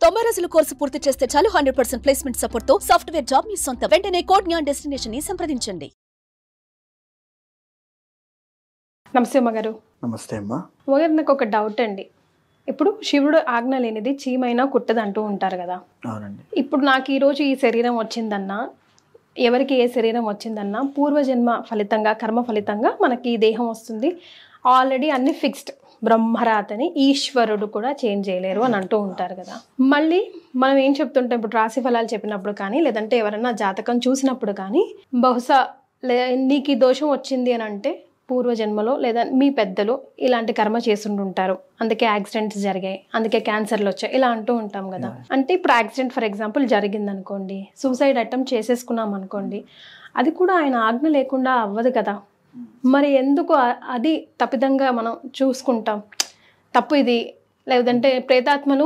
90 రోజుల కోర్సు పూర్తి చేస్తే చాలు 100% ప్లేస్మెంట్ సపోర్ట్ తో సాఫ్ట్వేర్ జాబ్ మీ సొంతం. వెంటనే కోడ్ జ్ఞాన్ డెస్టినేషన్ ని సంప్రదించండి. నమస్తే అమ్మగారు. నమస్తే అమ్మా. అమ్మగారు, నాకు ఒక డౌట్ అండి. ఇప్పుడు శివుడు ఆజ్ఞ లేనిది చీమైనా కుట్టదు అంటూ ఉంటారు కదా. అవునండి. ఇప్పుడు నాకు ఈరోజు ఈ శరీరం వచ్చిందన్నా, ఎవరికి ఏ శరీరం వచ్చిందన్నా పూర్వజన్మ ఫలితంగా, కర్మ ఫలితంగా మనకి ఈ దేహం వస్తుంది. ఆల్రెడీ అన్ని ఫిక్స్డ్. బ్రహ్మరాతని ఈశ్వరుడు కూడా చేంజ్ చేయలేరు అని అంటూ ఉంటారు కదా. మళ్ళీ మనం ఏం చెప్తుంటాం, ఇప్పుడు రాశి ఫలాలు చెప్పినప్పుడు కానీ, లేదంటే ఎవరన్నా జాతకం చూసినప్పుడు కానీ, బహుశా నీకు ఈ దోషం వచ్చింది అని అంటే పూర్వజన్మలో లేదా మీ పెద్దలు ఇలాంటి కర్మ చేస్తుంటారు, అందుకే యాక్సిడెంట్స్ జరిగాయి, అందుకే క్యాన్సర్లు వచ్చాయి, ఇలా అంటూ ఉంటాం కదా. అంటే ఇప్పుడు యాక్సిడెంట్ ఫర్ ఎగ్జాంపుల్ జరిగింది అనుకోండి, సూసైడ్ అటెంప్ట్ చేసేసుకున్నాం అనుకోండి, అది కూడా ఆయన ఆజ్ఞ లేకుండా అవ్వదు కదా. మరి ఎందుకు అది తప్పిదంగా మనం చూసుకుంటాం? తప్పు ఇది. లేదంటే ప్రేతాత్మలు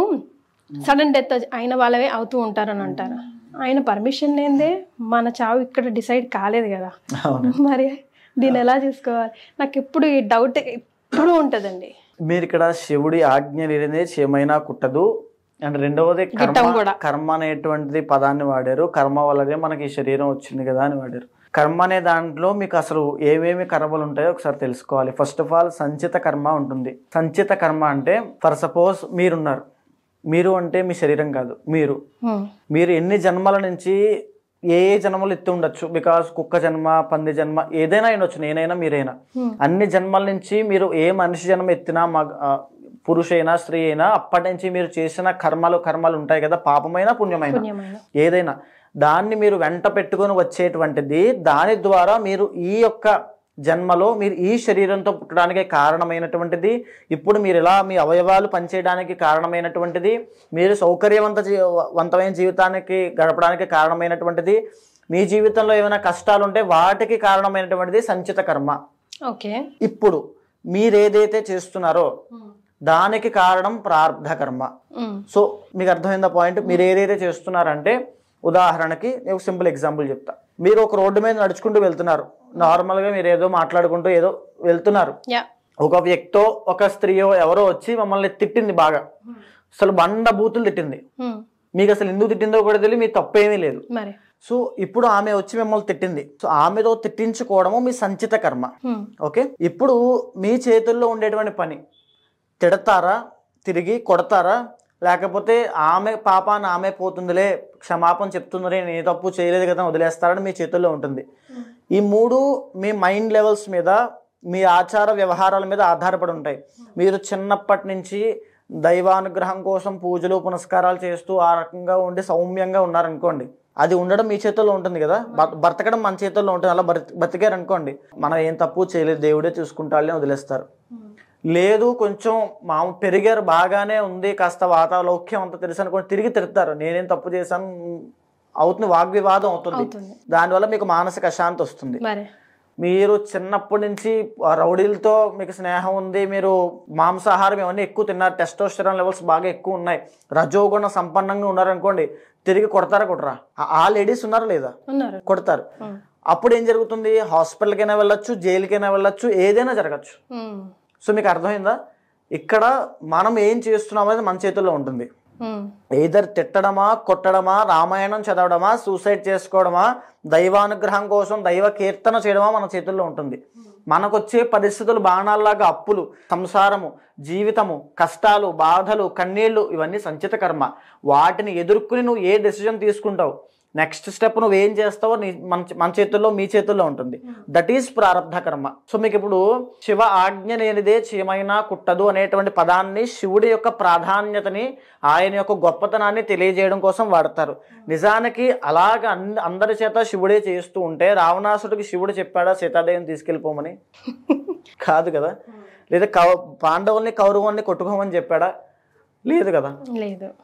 సడన్ డెత్ అయిన వాళ్ళవే అవుతూ ఉంటారని అంటారు. ఆయన పర్మిషన్ లేదే మన చావు ఇక్కడ డిసైడ్ కాలేదు కదా. మరి దీన్ని ఎలా చూసుకోవాలి? నాకు ఎప్పుడు ఈ డౌట్ ఎప్పుడు ఉంటుందండి. మీరు ఇక్కడ శివుడి ఆజ్ఞ లేనిదే చీమైనా కుట్టదు అండ్ రెండవది కర్మ అనేటువంటిది పదాన్ని వాడారు. కర్మ వల్లనే మనకి ఈ శరీరం వచ్చింది కదా అని వాడారు. కర్మ అనే దాంట్లో మీకు అసలు ఏమేమి కర్మలు ఉంటాయో ఒకసారి తెలుసుకోవాలి. ఫస్ట్ ఆఫ్ ఆల్ సంచిత కర్మ ఉంటుంది. సంచిత కర్మ అంటే ఫర్ సపోజ్ మీరున్నారు, మీరు అంటే మీ శరీరం కాదు, మీరు ఎన్ని జన్మల నుంచి ఏ జన్మలు ఎత్తి ఉండొచ్చు. బికాస్ కుక్క జన్మ, పంది జన్మ, ఏదైనా అయినొచ్చు, నేనైనా మీరైనా. అన్ని జన్మల నుంచి మీరు ఏ మనిషి జన్మ ఎత్తినా, పురుషైనా స్త్రీ అయినా, అప్పటి నుంచి మీరు చేసిన కర్మలు ఉంటాయి కదా, పాపమైనా పుణ్యమైనా ఏదైనా, దాన్ని మీరు వెంట పెట్టుకొని వచ్చేటువంటిది. దాని ద్వారా మీరు ఈ యొక్క జన్మలో మీరు ఈ శరీరంతో పుట్టడానికి కారణమైనటువంటిది, ఇప్పుడు మీరు ఇలా మీ అవయవాలు పనిచేయడానికి కారణమైనటువంటిది, మీరు సౌకర్యవంతమైన జీవితానికి గడపడానికి కారణమైనటువంటిది, మీ జీవితంలో ఏమైనా కష్టాలు ఉంటే వాటికి కారణమైనటువంటిది సంచిత కర్మ. ఓకే. ఇప్పుడు మీరేదైతే చేస్తున్నారో దానికి కారణం ప్రారబ్ధ కర్మ. సో మీకు అర్థమైందా పాయింట్? మీరు ఏదైతే చేస్తున్నారంటే, ఉదాహరణకి ఒక సింపుల్ ఎగ్జాంపుల్ చెప్తా. మీరు ఒక రోడ్డు మీద నడుచుకుంటూ వెళ్తున్నారు, నార్మల్గా మీరు ఏదో మాట్లాడుకుంటూ ఏదో వెళ్తున్నారు. ఒక వ్యక్తో ఒక స్త్రీయో ఎవరో వచ్చి మమ్మల్ని తిట్టింది, బాగా అసలు బండ బూతులు తిట్టింది. మీకు అసలు ఎందుకు తిట్టిందో కూడా తెలియదు, మీ తప్పేమీ లేదు. సో ఇప్పుడు ఆమె వచ్చి మిమ్మల్ని తిట్టింది. సో ఆమెతో తిట్టించుకోవడము మీ సంచిత కర్మ. ఓకే. ఇప్పుడు మీ చేతుల్లో ఉండేటువంటి పని, తిడతారా, తిరిగి కొడతారా, లేకపోతే ఆమె పాపాన్ని ఆమె పోతుందిలే, క్షమాపణ చెప్తుందిలే, నేను తప్పు చేయలేదు కదా వదిలేస్తారని మీ చేతుల్లో ఉంటుంది. ఈ మూడు మీ మైండ్ లెవెల్స్ మీద, మీ ఆచార వ్యవహారాల మీద ఆధారపడి ఉంటాయి. మీరు చిన్నప్పటి నుంచి దైవానుగ్రహం కోసం పూజలు పునస్కారాలు చేస్తూ ఆ రకంగా ఉండి సౌమ్యంగా ఉన్నారనుకోండి, అది ఉండడం మీ చేతుల్లో ఉంటుంది కదా. బ్రతకడం మన చేతుల్లో ఉంటుంది. అలా బతికారు అనుకోండి, మనం ఏం తప్పు చేయలేదు, దేవుడే చూసుకుంటాడని వదిలేస్తారు. లేదు కొంచెం పెరిగారు, బాగానే ఉంది, కాస్త వాతావలౌక్యం అంతా తెలుసు అనుకోండి, తిరిగి తిడతారు, నేనేం తప్పు చేశాను అవుతుంది, వాగ్వివాదం అవుతుంది. దానివల్ల మీకు మానసిక అశాంతి వస్తుంది. మీరు చిన్నప్పటి నుంచి రౌడీలతో మీకు స్నేహం ఉంది, మీరు మాంసాహారం ఇవన్నీ ఎక్కువ తిన్నారు, టెస్టోస్టెరాన్ లెవెల్స్ బాగా ఎక్కువ ఉన్నాయి, రజోగుణ సంపన్నంగా ఉన్నారనుకోండి, తిరిగి కొడతారా? ఆ లేడీస్ ఉన్నారా లేదా? కొడతారు. అప్పుడు ఏం జరుగుతుంది? హాస్పిటల్కైనా వెళ్ళొచ్చు, జైలుకైనా వెళ్ళొచ్చు, ఏదైనా జరగచ్చు. సో మీకు అర్థమైందా? ఇక్కడ మనం ఏం చేస్తున్నాం అనేది మన చేతుల్లో ఉంటుంది. ఏదర్ తిట్టడమా, కొట్టడమా, రామాయణం చదవడమా, సూసైడ్ చేసుకోవడమా, దైవానుగ్రహం కోసం దైవ కీర్తన చేయడమా మన చేతుల్లో ఉంటుంది. మనకొచ్చే పరిస్థితులు బాణాల్లాగా అప్పులు, సంసారము, జీవితము, కష్టాలు, బాధలు, కన్నీళ్లు, ఇవన్నీ సంచిత కర్మ. వాటిని ఎదుర్కొని నువ్వు ఏ డెసిజన్ తీసుకుంటావు, నెక్స్ట్ స్టెప్ నువ్వు ఏం చేస్తావో మన చేతుల్లో, మీ చేతుల్లో ఉంటుంది. దట్ ఈస్ ప్రారబ్ధ కర్మ. సో మీకు ఇప్పుడు శివ ఆజ్ఞ లేనిదే చీమైనా కుట్టదు అనేటువంటి పదాన్ని శివుడి యొక్క ప్రాధాన్యతని, ఆయన యొక్క గొప్పతనాన్ని తెలియజేయడం కోసం వాడతారు. నిజానికి అలాగ అందరి చేత శివుడే చేస్తూ ఉంటే రావణాసుడికి శివుడు చెప్పాడా సీతాదేవిని తీసుకెళ్ళిపోమని? కాదు కదా. లేదా పాండవుల్ని కౌరవుల్ని కొట్టుకోమని చెప్పాడా? లేదు కదా.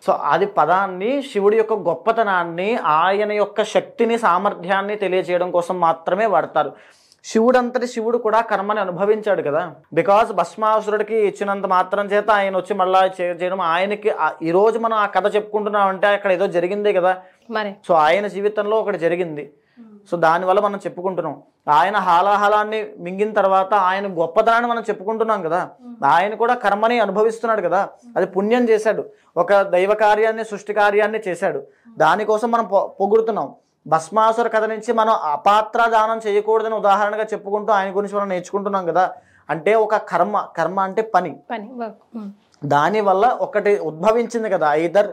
సో అది పదాన్ని శివుడి యొక్క గొప్పతనాన్ని, ఆయన యొక్క శక్తిని, సామర్థ్యాన్ని తెలియజేయడం కోసం మాత్రమే వాడతారు. శివుడు కూడా కర్మని అనుభవించాడు కదా. బికాస్ భస్మాసురుడికి ఇచ్చినంత మాత్రం చేత ఆయన వచ్చి మళ్ళా చేయడం, ఆయనకి ఈ రోజు మనం ఆ కథ చెప్పుకుంటున్నాం అంటే అక్కడ ఏదో జరిగిందే కదా. సో ఆయన జీవితంలో ఒకటి జరిగింది. సో దానివల్ల మనం చెప్పుకుంటున్నాం. ఆయన హాలాహలాన్ని మింగిన తర్వాత ఆయన గొప్పతనాన్ని మనం చెప్పుకుంటున్నాం కదా. ఆయన కూడా కర్మని అనుభవిస్తున్నాడు కదా, అది పుణ్యం చేశాడు, ఒక దైవ కార్యాన్ని సృష్టి కార్యాన్ని చేశాడు, దానికోసం మనం పొగుడుతున్నాం. భస్మాసుర కథ నుంచి మనం అపాత్ర దానం చేయకూడదని ఉదాహరణగా చెప్పుకుంటూ ఆయన గురించి మనం నేర్చుకుంటున్నాం కదా. అంటే ఒక కర్మ అంటే పని, దానివల్ల ఒకటి ఉద్భవించింది కదా, ఐదర్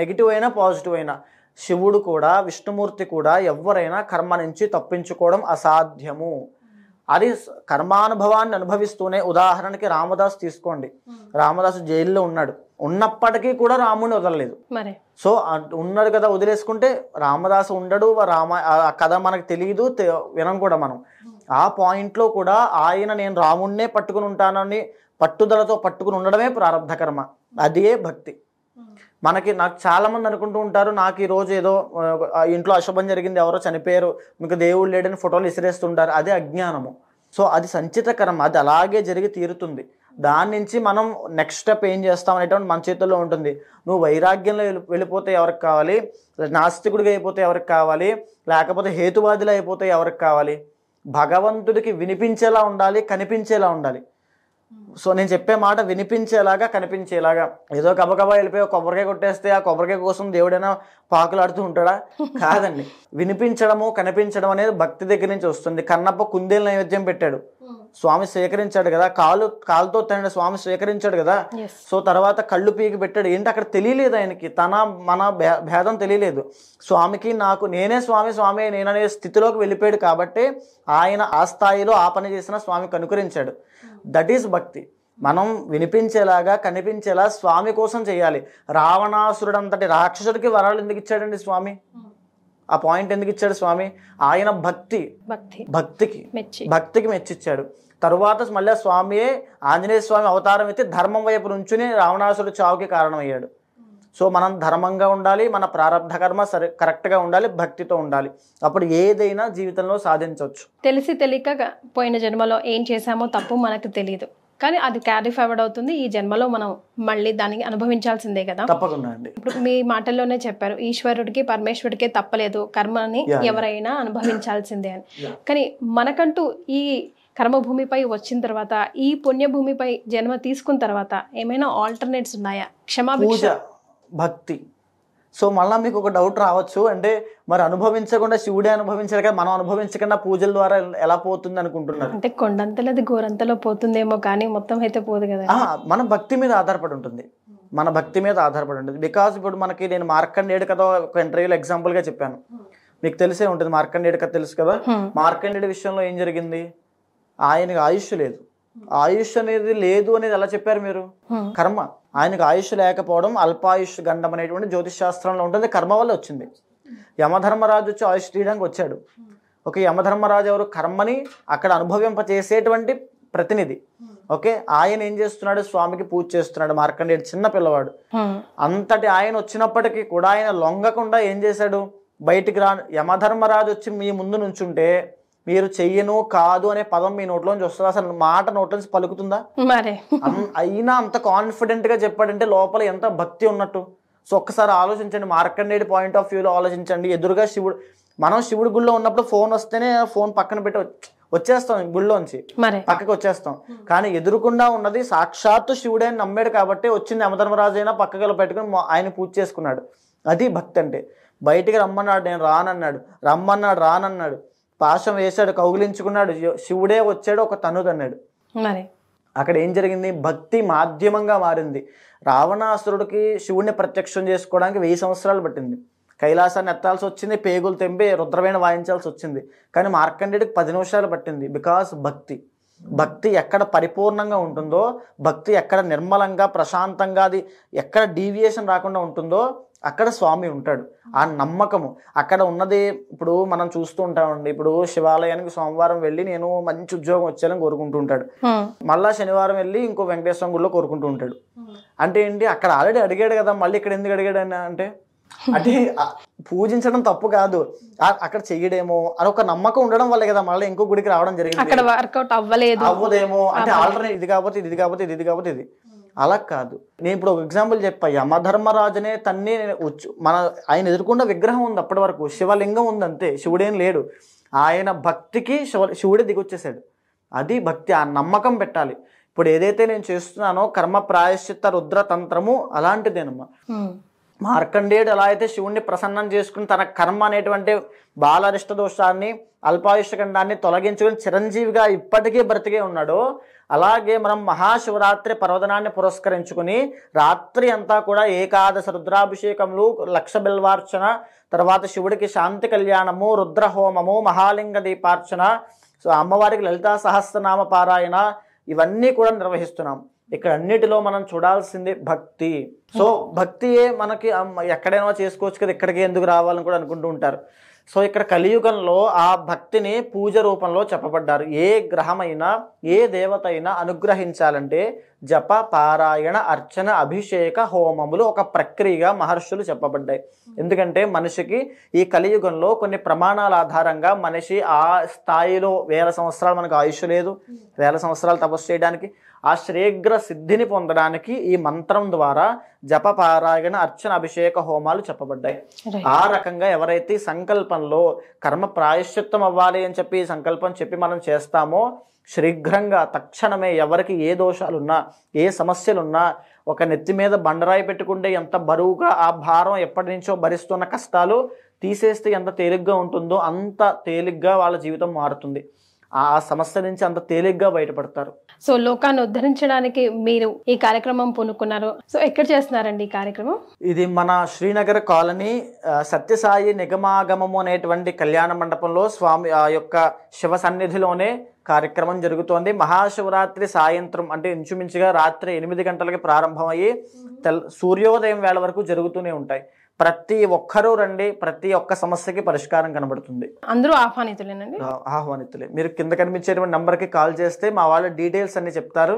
నెగిటివ్ అయినా పాజిటివ్ అయినా. శివుడు కూడా విష్ణుమూర్తి కూడా ఎవరైనా కర్మ నుంచి తప్పించుకోవడం అసాధ్యము. అది కర్మానుభవాన్ని అనుభవిస్తూనే, ఉదాహరణకి రామదాస్ తీసుకోండి, రామదాసు జైల్లో ఉన్నాడు, ఉన్నప్పటికీ కూడా రాముడిని వదలలేదు. సో ఉన్నాడు కదా, వదిలేసుకుంటే రామదాసు ఉండడు, ఆ కథ మనకు తెలియదు, వినం కూడా మనం. ఆ పాయింట్లో కూడా ఆయన నేను రాముడినే పట్టుకుని ఉంటానని పట్టుదలతో పట్టుకుని ఉండడమే ప్రారబ్ధ కర్మ, అదే భక్తి. నాకు చాలా మంది అనుకుంటూ ఉంటారు, నాకు ఈరోజు ఏదో ఇంట్లో అశుభం జరిగింది, ఎవరో చనిపోయారు, మీకు దేవుడు లేడని ఫోటోలు విసిరేస్తుంటారు, అదే అజ్ఞానము. సో అది సంచిత కర్మ, అది అలాగే జరిగి తీరుతుంది. దాని నుంచి మనం నెక్స్ట్ స్టెప్ ఏం చేస్తాం అనేటువంటి మన చేతుల్లో ఉంటుంది. నువ్వు వైరాగ్యంలో వెళ్ళిపోతే ఎవరికి కావాలి, నాస్తికుడిగా అయిపోతే ఎవరికి కావాలి, లేకపోతే హేతువాదిలో అయిపోతే ఎవరికి కావాలి? భగవంతుడికి వినిపించేలా ఉండాలి, కనిపించేలా ఉండాలి. సో నేను చెప్పే మాట వినిపించేలాగా కనిపించేలాగా. ఏదో గబగబా వెళ్ళిపోయి కొబ్బరికాయ కొట్టేస్తే ఆ కొబ్బరికాయ కోసం దేవుడైనా పాకులాడుతూ ఉంటాడా? కాదండి. వినిపించడము కనిపించడం అనేది భక్తి దగ్గర నుంచి వస్తుంది. కన్నప్ప కుందేలు నైవేద్యం పెట్టాడు, స్వామి స్వీకరించాడు కదా, కాలుతో తన స్వామి స్వీకరించాడు కదా. సో తర్వాత కళ్ళు పీకి పెట్టాడు. ఏంటి అక్కడ తెలియలేదు ఆయనకి, మన భేదం తెలియలేదు. స్వామికి నాకు నేనే స్వామి నేననే స్థితిలోకి వెళ్ళిపోయాడు కాబట్టి ఆయన ఆ స్థాయిలో ఆ పని చేసిన స్వామికి అనుకరించాడు. దట్ ఈస్ భక్తి. మనం వినిపించేలాగా కనిపించేలా స్వామి కోసం చేయాలి. రావణాసురుడు అంతటి రాక్షసుడికి వరాలు ఎందుకు ఇచ్చాడండి స్వామి? ఆ పాయింట్ ఎందుకు ఇచ్చాడు స్వామి? ఆయన భక్తికి మెచ్చిచ్చాడు. తరువాత మళ్ళీ స్వామియే ఆంజనేయ స్వామి అవతారం ఎత్తి ధర్మం వైపు నుంచుని రావణాసురుడు చావుకి కారణమయ్యాడు. సో మనం ధర్మంగా ఉండాలి, మన ప్రారబ్ధ కర్మ కరెక్ట్గా ఉండాలి, భక్తితో ఉండాలి. అప్పుడు ఏదైనా జీవితంలో సాధించవచ్చు. తెలిసి తెలియక పోయిన జన్మలో ఏం చేశామో తప్పు మనకు తెలియదు, కానీ అది క్యారీ ఫార్వర్డ్ అవుతుంది. ఈ జన్మలో మనం మళ్ళీ దానికి అనుభవించాల్సిందే కదా. తప్పకుండా అండి. ఇప్పుడు మీ మాటల్లోనే చెప్పారు, ఈశ్వరుడికి పరమేశ్వరుడికి తప్పలేదు, కర్మని ఎవరైనా అనుభవించాల్సిందే అని. కానీ మనకంటూ ఈ కర్మభూమిపై వచ్చిన తర్వాత, ఈ పుణ్యభూమిపై జన్మ తీసుకున్న తర్వాత ఏమైనా ఆల్టర్నేట్స్ ఉన్నాయా? క్షమాభిక్ష, భక్తి. సో మళ్ళీ మీకు ఒక డౌట్ రావచ్చు, అంటే మరి అనుభవించకుండా శివుడే అనుభవించారు కదా, మనం అనుభవించకుండా పూజల ద్వారా ఎలా పోతుంది అనుకుంటున్నారు. అంటే కొండంతలది గోరంతలో పోతుందేమో కానీ మొత్తం అయితే పోదు కదా. మన భక్తి మీద ఆధారపడి ఉంటుంది, బికాస్ ఇప్పుడు మనకి నేను మార్కండేయుడు కథ ఒక ఇంటర్వ్యూలో ఎగ్జాంపుల్గా చెప్పాను, మీకు తెలిసే ఉంటుంది. మార్కండేయుడు కథ తెలుసు కదా. మార్కండేయుడి విషయంలో ఏం జరిగింది? ఆయనకి ఆయుష్ లేదు. ఆయుష్ అనేది లేదు అనేది ఎలా చెప్పారు మీరు? కర్మ. ఆయనకు ఆయుష్ లేకపోవడం అల్పాయుష్ గండం అనేటువంటి జ్యోతిష్ శాస్త్రంలో ఉంటుంది, కర్మ వల్ల వచ్చింది. యమధర్మరాజు వచ్చి ఆయుష్ తీయడానికి వచ్చాడు. ఓకే, యమధర్మరాజు ఎవరు? కర్మని అక్కడ అనుభవింపచేసేటువంటి ప్రతినిధి. ఓకే, ఆయన ఏం చేస్తున్నాడు? స్వామికి పూజ చేస్తున్నాడు. మార్కండేయుడు చిన్న పిల్లవాడు. అంతటి ఆయన వచ్చినప్పటికీ కూడా ఆయన లొంగకుండా ఏం చేశాడు? బయటికి యమధర్మరాజు వచ్చి మీ ముందు నుంచుంటే మీరు చెయ్యను కాదు అనే పదం మీ నోట్లోంచి వస్తుంది? అసలు మాట నోట్లోంచి పలుకుతుందా? అయినా అంత కాన్ఫిడెంట్ గా చెప్పాడంటే లోపల ఎంత భక్తి ఉన్నట్టు. సో ఒక్కసారి ఆలోచించండి, మార్కండేయుడి పాయింట్ ఆఫ్ వ్యూలో ఆలోచించండి. ఎదురుగా శివుడు, మనం శివుడి గుళ్ళో ఉన్నప్పుడు ఫోన్ వస్తేనే ఫోన్ పక్కన పెట్టి వచ్చేస్తాం, గుళ్ళోంచి పక్కకి వచ్చేస్తాం. కానీ ఎదురుకుండా ఉన్నది సాక్షాత్తు శివుడే అని నమ్మాడు కాబట్టి వచ్చింది. యమధర్మరాజు అయినా పక్కకి పెట్టుకుని ఆయన పూజ చేసుకున్నాడు. అది భక్తి అంటే. బయటికి రమ్మన్నాడు, నేను రానన్నాడు, రానన్నాడు, పాశం వేశాడు, కౌగిలించుకున్నాడు, శివుడే వచ్చాడు, ఒక తన్నుదన్నాడు. అక్కడ ఏం జరిగింది? భక్తి మాధ్యమంగా మారింది. రావణాసురుడికి శివుడిని ప్రత్యక్షం చేసుకోవడానికి 1000 సంవత్సరాలు పట్టింది. కైలాసాన్ని ఎత్తాల్సి వచ్చింది, పేగులు తెంపి రుద్రవేణ వాయించాల్సి వచ్చింది. కానీ మార్కండేయుడికి 10 నిమిషాలు పట్టింది. బికాస్ భక్తి ఎక్కడ పరిపూర్ణంగా ఉంటుందో, భక్తి ఎక్కడ నిర్మలంగా ప్రశాంతంగా, అది ఎక్కడ డీవియేషన్ రాకుండా ఉంటుందో అక్కడ స్వామి ఉంటాడు. ఆ నమ్మకము అక్కడ ఉన్నది. ఇప్పుడు మనం చూస్తూ ఉంటామండి, ఇప్పుడు శివాలయానికి సోమవారం వెళ్ళి నేను మంచి ఉద్యోగం వచ్చేయాలని కోరుకుంటూ ఉంటాడు, మళ్ళా శనివారం వెళ్ళి ఇంకో వెంకటేశ్వర గుడిలో కోరుకుంటూ ఉంటాడు. అంటే ఏంటి? అక్కడ ఆల్రెడీ అడిగాడు కదా, మళ్ళీ ఇక్కడ ఎందుకు అడిగాడు అంటే పూజించడం తప్పు కాదు, అక్కడ చెయ్యడేమో అని ఒక నమ్మకం ఉండడం వల్లే కదా మళ్ళీ ఇంకో గుడికి రావడం జరిగింది. అక్కడ వర్కౌట్ అవ్వదేమో అంటే ఆల్టర్నేట్ ఇది కాకపోతే ఇది. అలా కాదు. నేను ఇప్పుడు ఒక ఎగ్జాంపుల్ చెప్పా, యమధర్మరాజునే తన్ని మన ఆయన ఎదుర్కొన్న విగ్రహం ఉంది, అప్పటి వరకు శివలింగం ఉంది అంతే, శివుడేం లేడు. ఆయన భక్తికి శివుడే దిగొచ్చేసాడు. అది భక్తి, ఆ నమ్మకం పెట్టాలి. ఇప్పుడు ఏదైతే నేను చేస్తున్నానో కర్మ ప్రాయశ్చిత్త రుద్ర తంత్రము అలాంటిదేనమ్మా. మార్కండేయుడు ఎలా అయితే శివుణ్ణి ప్రసన్నం చేసుకుని తన కర్మ అనేటువంటి బాలరిష్ట దోషాన్ని అల్పాయుష్ఖండాన్ని తొలగించుకుని చిరంజీవిగా ఇప్పటికీ బ్రతికే ఉన్నాడో, అలాగే మనం మహాశివరాత్రి పర్వదినాన్ని పురస్కరించుకుని రాత్రి అంతా కూడా ఏకాదశ రుద్రాభిషేకములు, లక్ష బిల్వార్చన, తర్వాత శివుడికి శాంతి కళ్యాణము, రుద్రహోమము, మహాలింగ దీపార్చన, సో అమ్మవారికి లలితా సహస్రనామ పారాయణ, ఇవన్నీ కూడా నిర్వహిస్తున్నాం. ఇక్కడ అన్నిటిలో మనం చూడాల్సింది భక్తి. సో భక్తియే మనకి ఎక్కడైనా చేసుకోవచ్చు కదా, ఇక్కడికి ఎందుకు రావాలని కూడా అనుకుంటూ ఉంటారు. సో ఇక్కడ కలియుగంలో ఆ భక్తిని పూజ రూపంలో చెప్పబడ్డారు. ఏ గ్రహమైనా ఏ దేవత అయినా అనుగ్రహించాలంటే జప, పారాయణ, అర్చన, అభిషేక, హోమములు ఒక ప్రక్రియగా మహర్షులు చెప్పబడ్డాయి. ఎందుకంటే మనిషికి ఈ కలియుగంలో కొన్ని ప్రమాణాల ఆధారంగా మనిషి ఆ స్థాయిలో 1000 సంవత్సరాలు మనకు ఆయుష్ లేదు, 1000 సంవత్సరాలు తపస్సు చేయడానికి, ఆ శ్రీఘ్ర సిద్ధిని పొందడానికి ఈ మంత్రం ద్వారా జప, పారాయణ, అర్చన, అభిషేక, హోమాలు చెప్పబడ్డాయి. ఆ రకంగా ఎవరైతే సంకల్పంలో కర్మ ప్రాయశ్చిత్తం అవ్వాలి అని చెప్పి సంకల్పం చెప్పి మనం చేస్తామో, శీఘ్రంగా తక్షణమే ఎవరికి ఏ దోషాలున్నా ఏ సమస్యలున్నా, ఒక నెత్తి మీద బండరాయి పెట్టుకుంటే ఎంత బరువుగా ఆ భారం ఎప్పటి నుంచో భరిస్తున్న కష్టాలు తీసేస్తే ఎంత తేలిగ్గా ఉంటుందో అంత తేలిగ్గా వాళ్ళ జీవితం మారుతుంది. ఆ సమస్య నుంచి అంత తేలిగ్గా బయటపడతారు. సో లోకాన్ని ఉద్ధరించడానికి మీరు ఈ కార్యక్రమం పూనుకున్నారు. సో ఎక్కడ చేస్తున్నారండి ఈ కార్యక్రమం? ఇది మన శ్రీనగర్ కాలనీ సత్యసాయి నిగమాగమము అనేటువంటి కళ్యాణ మండపంలో స్వామి ఆ యొక్క శివ సన్నిధిలోనే కార్యక్రమం జరుగుతోంది. మహాశివరాత్రి సాయంత్రం అంటే ఇంచుమించుగా రాత్రి 8 గంటలకి ప్రారంభమయ్యి సూర్యోదయం వేళ వరకు జరుగుతూనే ఉంటాయి. ప్రతి ఒక్కరూ రండి, ప్రతి ఒక్క సమస్యకి పరిష్కారం కనబడుతుంది. అందరూ ఆహ్వానితులేనండి? ఆహ్వానితులే. మీరు కింద కనిపించేటువంటి నంబర్కి కాల్ చేస్తే మా వాళ్ళ డీటెయిల్స్ అన్ని చెప్తారు,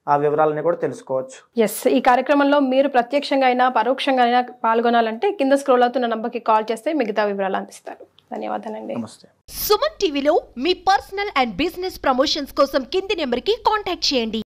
ఆ వివరాలన్నీ కూడా తెలుసుకోవచ్చు. ఎస్, ఈ కార్యక్రమంలో మీరు ప్రత్యక్షంగా అయినా పరోక్షంగా అయినా పాల్గొనాలంటే కింద స్క్రోల్ అవుతున్న నంబర్కి కాల్ చేస్తే మిగతా వివరాలు అందిస్తారు. ధన్యవాదాలండి. నమస్తే. సుమన్ టీవీలో మీ పర్సనల్ అండ్ బిజినెస్ ప్రమోషన్స్ కోసం కింది నెంబర్కి కాంటాక్ట్ చేయండి.